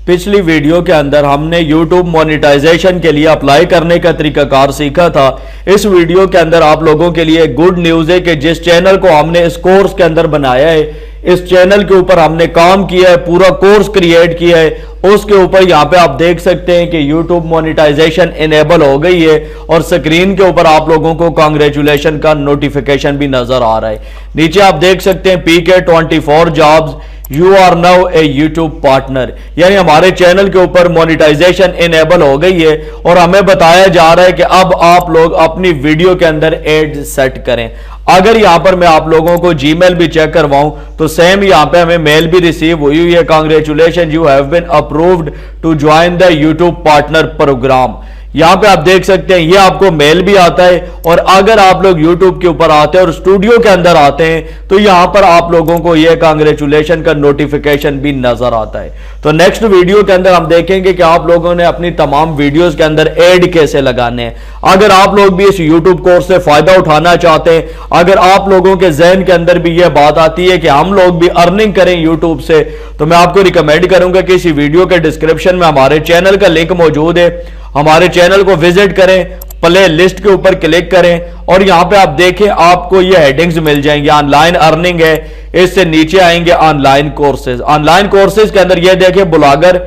पिछली वीडियो के अंदर हमने YouTube मोनेटाइजेशन के लिए अप्लाई करने का तरीकाकार सीखा था। इस वीडियो के अंदर आप लोगों के लिए गुड न्यूज़ है कि जिस चैनल को हमने इस कोर्स के अंदर बनाया है, इस चैनल के ऊपर हमने काम किया है, पूरा कोर्स क्रिएट किया है, उसके ऊपर यहाँ पे आप देख सकते हैं कि YouTube मोनेटाइजेशन इनेबल हो गई है और स्क्रीन के ऊपर आप लोगों को कांग्रेचुलेशन का नोटिफिकेशन भी नजर आ रहा है। नीचे आप देख सकते हैं PK24 jobs, you are now a YouTube partner, यानी हमारे चैनल के ऊपर मोनेटाइजेशन इनेबल हो गई है और हमें बताया जा रहा है कि अब आप लोग अपनी वीडियो के अंदर एड सेट करें। अगर यहां पर मैं आप लोगों को जीमेल भी चेक करवाऊं तो सेम यहां पे हमें मेल भी रिसीव हुई है, congratulation you have been approved to join the YouTube partner program. यहां पे आप देख सकते हैं ये आपको मेल भी आता है और अगर आप लोग YouTube के ऊपर आते हैं और स्टूडियो के अंदर आते हैं तो यहां पर आप लोगों को ये कांग्रेचुलेशन का नोटिफिकेशन भी नजर आता है। तो नेक्स्ट वीडियो के अंदर हम देखेंगे कि आप लोगों ने अपनी तमाम वीडियोस के अंदर एड कैसे लगाने हैं। अगर आप लोग भी इस YouTube कोर्स से फायदा उठाना चाहते हैं, अगर आप लोगों के जहन के अंदर भी यह बात आती है कि हम लोग भी अर्निंग करें YouTube से, तो मैं आपको रिकमेंड करूंगा कि इस वीडियो के डिस्क्रिप्शन में हमारे चैनल का लिंक मौजूद है। हमारे चैनल को विजिट करें, प्ले लिस्ट के ऊपर क्लिक करें और यहां पे आप देखें आपको ये हेडिंग्स मिल जाएंगे। ऑनलाइन अर्निंग है, इससे नीचे आएंगे ऑनलाइन कोर्सेज। ऑनलाइन कोर्सेज के अंदर ये देखें ब्लॉगर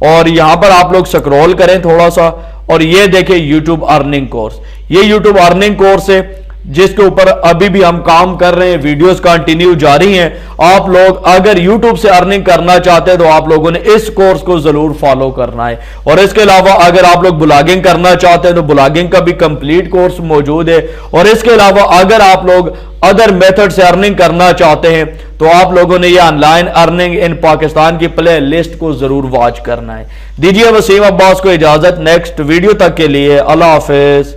और यहां पर आप लोग स्क्रॉल करें थोड़ा सा और ये देखें यूट्यूब अर्निंग कोर्स। ये यूट्यूब अर्निंग कोर्स है जिसके ऊपर अभी भी हम काम कर रहे हैं, वीडियोस कंटिन्यू जारी हैं। आप लोग अगर YouTube से अर्निंग करना चाहते हैं तो आप लोगों ने इस कोर्स को जरूर फॉलो करना है। और इसके अलावा अगर आप लोग ब्लॉगिंग करना चाहते हैं तो ब्लॉगिंग का भी कंप्लीट कोर्स मौजूद है। और इसके अलावा अगर आप लोग अदर मेथड से अर्निंग करना चाहते हैं तो आप लोगों ने ये ऑनलाइन अर्निंग इन पाकिस्तान की प्ले लिस्ट को जरूर वॉच करना है। दीजिए वसीम अब्बास को इजाजत, नेक्स्ट वीडियो तक के लिए अल्लाह हाफिज।